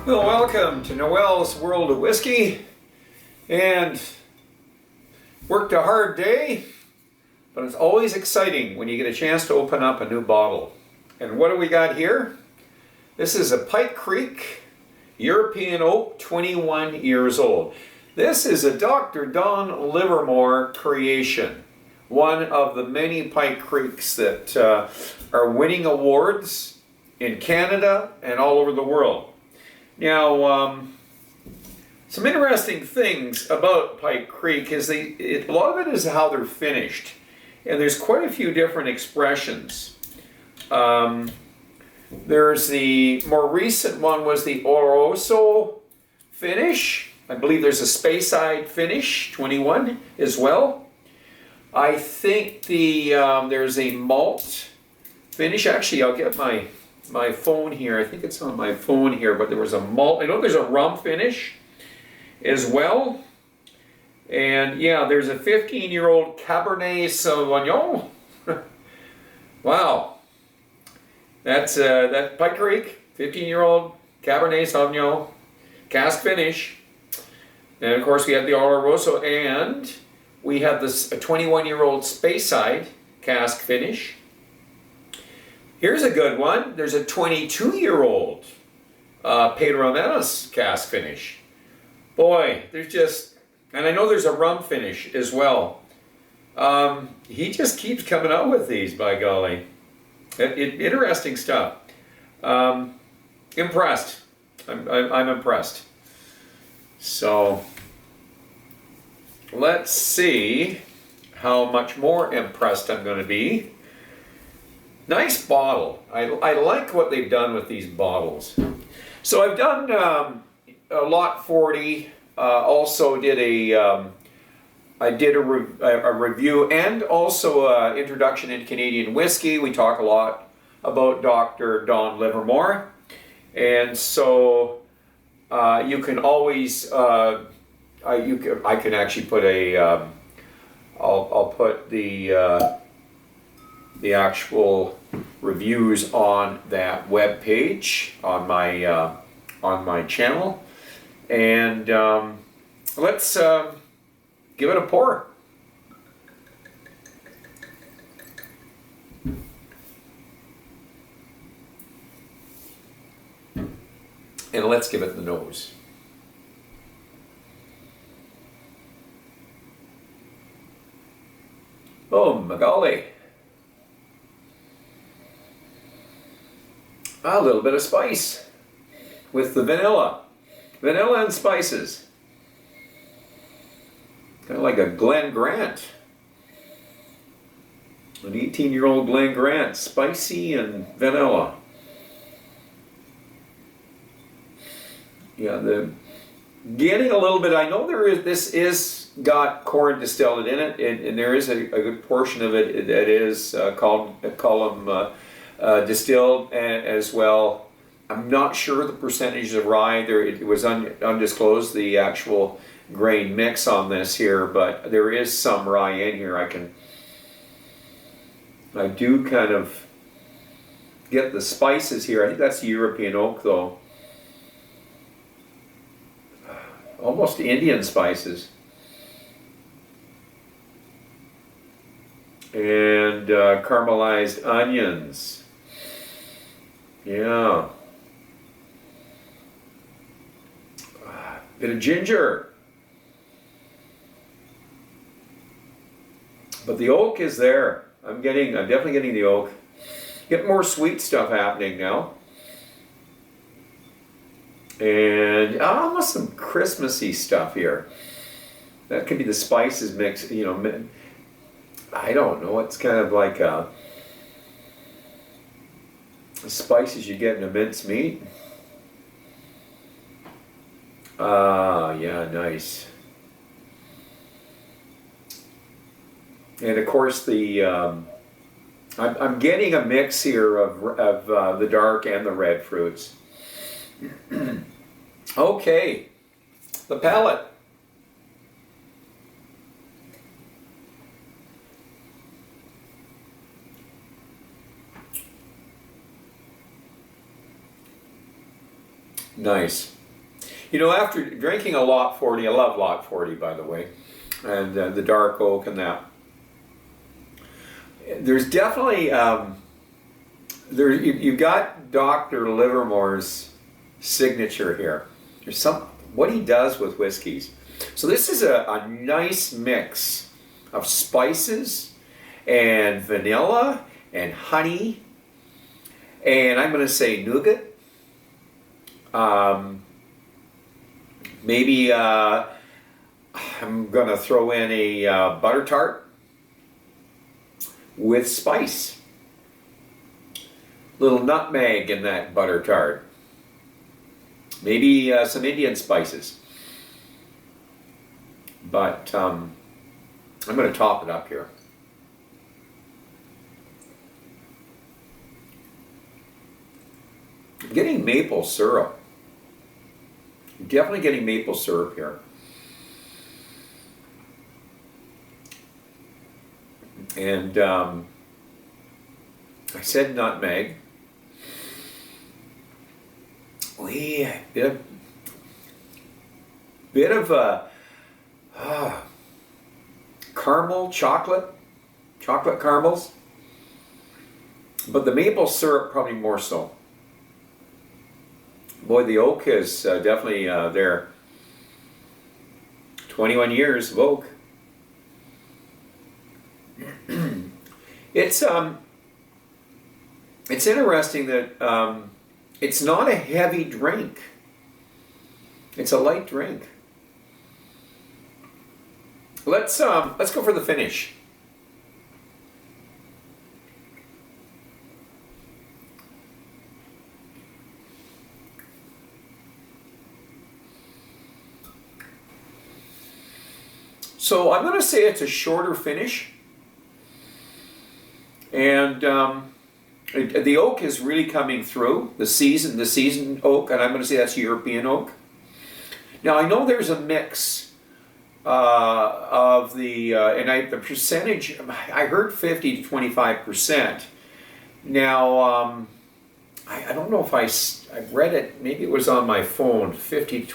Well, welcome to Noel's World of Whiskey. And worked a hard day, but it's always exciting when you get a chance to open up a new bottle. And what do we got here? This is a Pike Creek European Oak, 21 years old. This is a Dr. Don Livermore creation. One of the many Pike Creeks that are winning awards in Canada and all over the world. Now, some interesting things about Pike Creek is a lot of it is how they're finished. And there's quite a few different expressions. There's the more recent one was the Oloroso finish. I believe there's a Speyside finish, 21 as well. I think there's a malt finish. Actually, I'll get my phone here. I think it's on my phone here, but there was a malt. I know there's a rum finish as well. And yeah, there's a 15-year-old Cabernet Sauvignon. Wow. That's that Pike Creek, 15-year-old Cabernet Sauvignon, cask finish. And of course we have the Oloroso, and we have this 21-year-old Speyside cask finish. Here's a good one. There's a 22-year-old Pedro Jimenez cask finish. Boy, there's just, and I know there's a rum finish as well. He just keeps coming out with these, by golly. Interesting stuff. Impressed. I'm impressed. So let's see how much more impressed I'm going to be. Nice bottle. I like what they've done with these bottles. So I've done a lot 40. Also did I did a review and also introduction in Canadian whiskey. We talk a lot about Dr. Don Livermore, and so you can always I can actually put a I'll put the actual reviews on that web page on my channel, and let's give it a pour. And let's give it the nose. Oh, my golly. A little bit of spice with the vanilla. Vanilla and spices. Kind of like a Glen Grant. An 18-year-old Glen Grant. Spicy and vanilla. Yeah, getting a little bit, I know this is got corn distilled in it, and there is a good portion of it that is column distilled as well. I'm not sure the percentage of rye. It was undisclosed, the actual grain mix on this here, but there is some rye in here. I do kind of get the spices here. I think that's the European oak though. Almost Indian spices. And caramelized onions. Yeah. Bit of ginger. But the oak is there. I'm definitely getting the oak. Get more sweet stuff happening now. And almost some Christmassy stuff here. That could be the spices mix, you know, I don't know, it's kind of like the spices you get in a minced meat. Yeah, nice. And of course I'm getting a mix here of the dark and the red fruits. Okay, the palate. Nice. You know, after drinking a Lot 40, I love Lot 40, by the way, and the dark oak and that. There's definitely, you've got Dr. Livermore's signature here. There's what he does with whiskeys. So this is a nice mix of spices and vanilla and honey, and I'm going to say nougat. Maybe I'm going to throw in a butter tart with spice. Little nutmeg in that butter tart. Maybe some Indian spices. But I'm going to top it up here. I'm getting maple syrup. I'm definitely getting maple syrup here. And I said nutmeg. Bit of caramel, chocolate caramels, but the maple syrup probably more so. Boy, the oak is definitely there. 21 years of oak. It's interesting that it's not a heavy drink. It's a light drink. Let's go for the finish. So I'm going to say it's a shorter finish, and the oak is really coming through. The seasoned oak, and I'm going to say that's European oak. Now I know there's a mix of the the percentage. I heard 50 to 25%. Now I don't know if I read it. Maybe it was on my phone. 50 to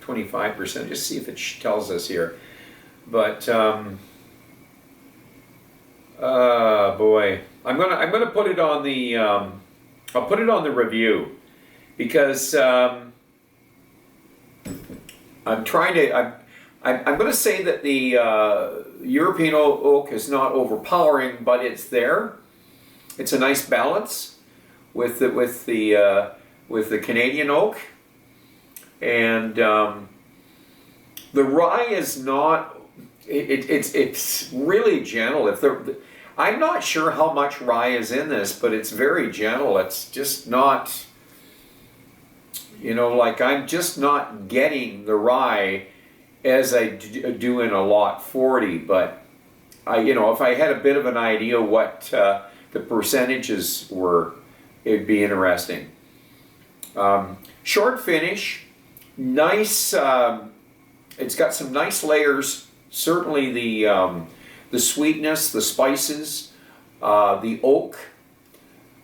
25%. Just see if it tells us here. But boy, I'm gonna put it on the I'll put it on the review, because I'm trying to I'm going to say that the European oak is not overpowering, but it's there. It's a nice balance with the Canadian oak, and the rye is not. It's really gentle. I'm not sure how much rye is in this, but it's very gentle. It's just not, like I'm just not getting the rye as I do in a Lot 40. But if I had a bit of an idea what the percentages were, it'd be interesting. Short finish, nice. It's got some nice layers. Certainly the sweetness, the spices, the oak,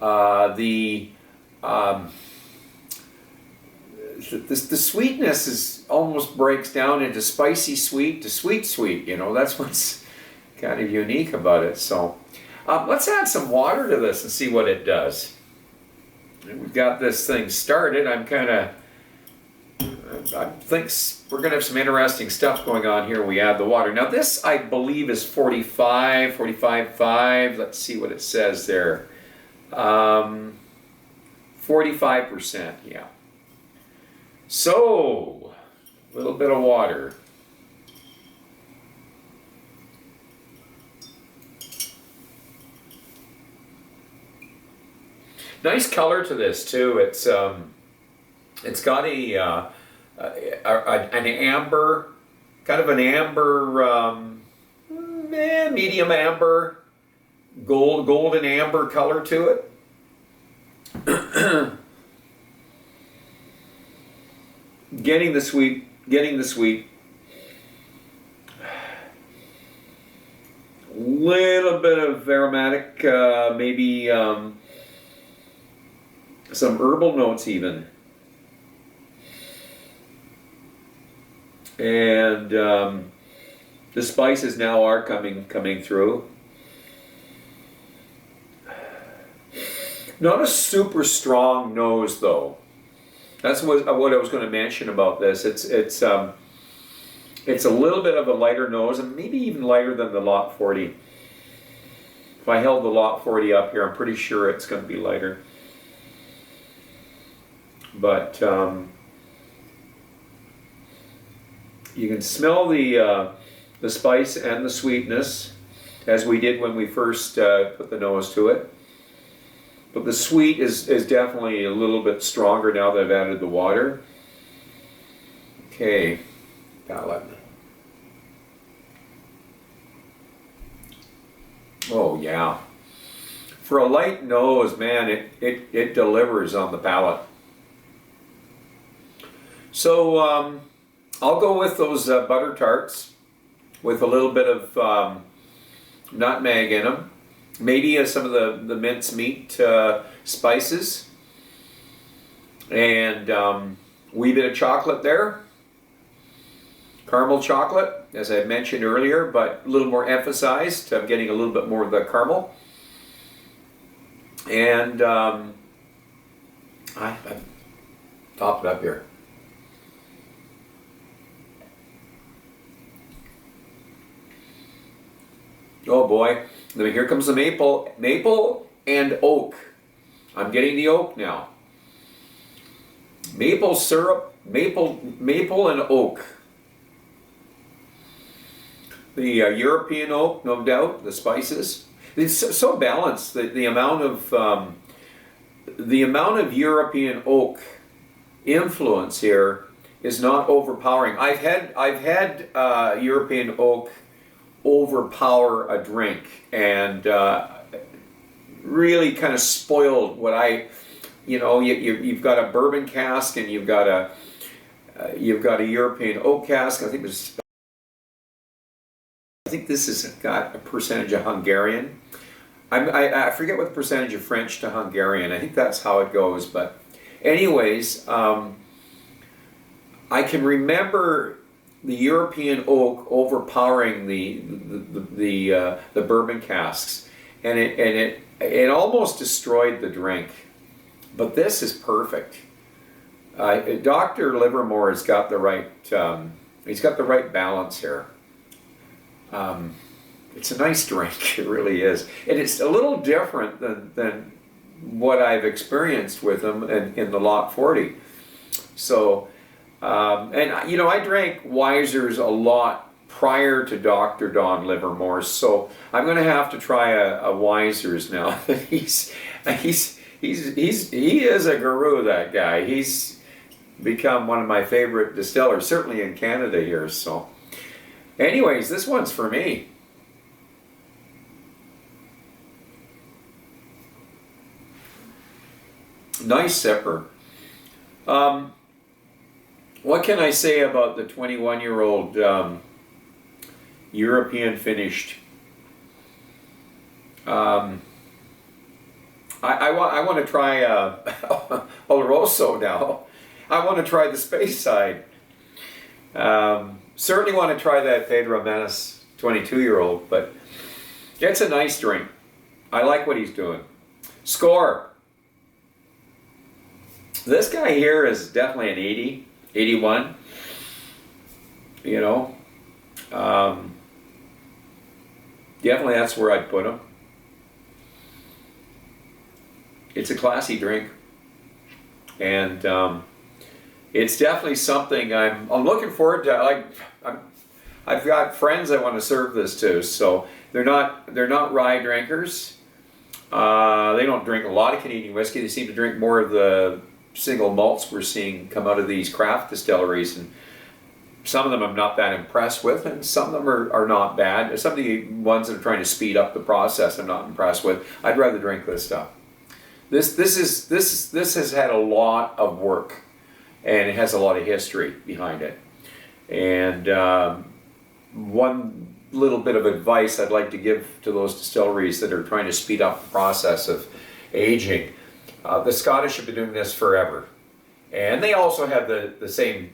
the sweetness almost breaks down into spicy sweet to sweet sweet. That's what's kind of unique about it. So let's add some water to this and see what it does. And we've got this thing started. I think we're going to have some interesting stuff going on here. We add the water. Now this, I believe, is 45.5. Let's see what it says there. 45%, yeah. So, a little bit of water. Nice color to this too. It's got an amber, kind of an amber, medium amber, golden amber color to it. Getting the sweet. Little bit of aromatic, maybe some herbal notes even. And the spices now are coming through. Not a super strong nose though. That's what I was going to mention about this. It's a little bit of a lighter nose, and maybe even lighter than the Lot 40. If I held the Lot 40 up here, I'm pretty sure it's going to be lighter. But you can smell the spice and the sweetness, as we did when we first put the nose to it. But the sweet is definitely a little bit stronger now that I've added the water. Okay, palate. Oh yeah. For a light nose, man, it delivers on the palate. So I'll go with those butter tarts with a little bit of nutmeg in them. Maybe some of the mincemeat spices, and wee bit of chocolate there. Caramel chocolate, as I mentioned earlier, but a little more emphasized. I'm getting a little bit more of the caramel. And I top it up here. Oh boy. Then here comes the maple and oak. I'm getting the oak now. Maple syrup, maple and oak. The European oak, no doubt, the spices. It's so balanced. The amount of European oak influence here is not overpowering. I've had European oak overpower a drink and really kind of spoiled what you've got a bourbon cask and you've got a European oak cask. I think this has got a percentage of Hungarian. I forget what the percentage of French to Hungarian. I think that's how it goes. But anyways, I can remember the European oak overpowering the bourbon casks, and it almost destroyed the drink. But this is perfect. Dr. Livermore has got the right balance here. It's a nice drink, it really is, and it's a little different than what I've experienced with them in the Lot 40. So. And I drank Weiser's a lot prior to Dr. Don Livermore, so I'm going to have to try a Weiser's now. He is a guru, that guy. He's become one of my favorite distillers, certainly in Canada here. So, anyways, this one's for me. Nice sipper. What can I say about the 21-year-old European finished? I want to try Oloroso now. I want to try the Space Side. Certainly want to try that Pedro Menace 22-year-old, but it's a nice drink. I like what he's doing. Score. This guy here is definitely an 80. 81, definitely that's where I'd put him. It's a classy drink, and it's definitely something I'm looking forward to. I've got friends I want to serve this to, so they're not rye drinkers. They don't drink a lot of Canadian whiskey. They seem to drink more of the single malts we're seeing come out of these craft distilleries, and some of them I'm not that impressed with, and some of them are not bad. Some of the ones that are trying to speed up the process I'm not impressed with. I'd rather drink this stuff. This has had a lot of work, and it has a lot of history behind it. And one little bit of advice I'd like to give to those distilleries that are trying to speed up the process of aging. The Scottish have been doing this forever, and they also have the same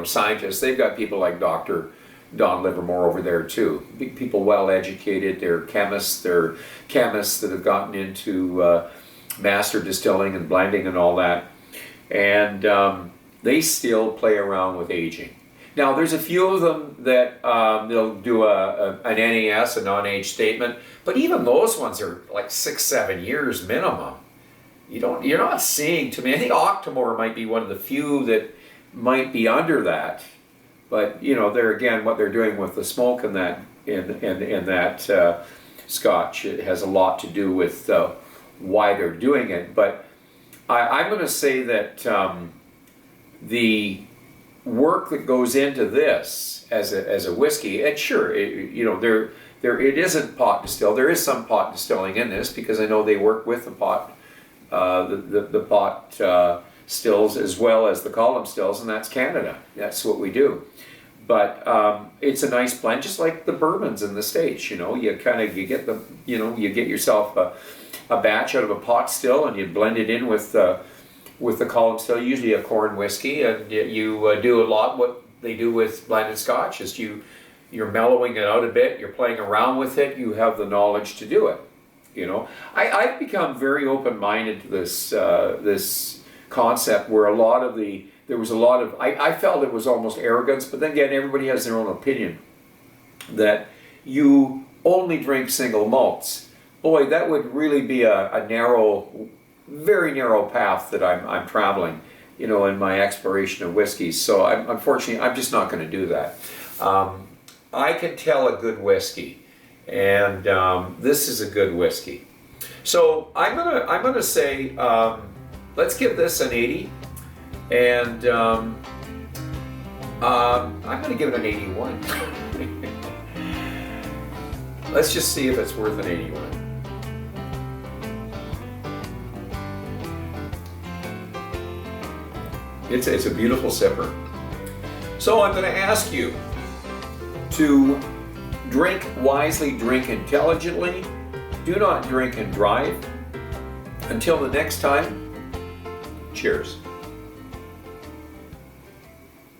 scientists. They've got people like Dr. Don Livermore over there too. People well educated. They're chemists. They're chemists that have gotten into master distilling and blending and all that. And they still play around with aging. Now, there's a few of them that they'll do an NAS, a non-age statement, but even those ones are like 6-7 years minimum. You're not seeing too many. I think Octomore might be one of the few that might be under that, but they're again what they're doing with the smoke in that Scotch. It has a lot to do with why they're doing it. But I'm going to say that the work that goes into this as a whiskey, and sure, it isn't pot distilled. There is some pot distilling in this because I know they work with the pot, the pot stills as well as the column stills, and that's Canada. That's what we do. But it's a nice blend, just like the bourbons in the States. You get yourself a batch out of a pot still, and you blend it in with the column still, usually a corn whiskey, and you do a lot what they do with blended Scotch. Is you're mellowing it out a bit, you're playing around with it, you have the knowledge to do it. I've become very open-minded to this concept where there was a lot of, I felt it was almost arrogance, but then again, everybody has their own opinion, that you only drink single malts. Boy, that would really be a narrow, very narrow path that I'm traveling, in my exploration of whiskeys. So unfortunately, I'm just not going to do that. I can tell a good whiskey, and this is a good whiskey. So I'm gonna say let's give this an 80, and I'm gonna give it an 81. Let's just see if it's worth an 81. It's a beautiful sipper. So I'm going to ask you to drink wisely, drink intelligently. Do not drink and drive. Until the next time, cheers.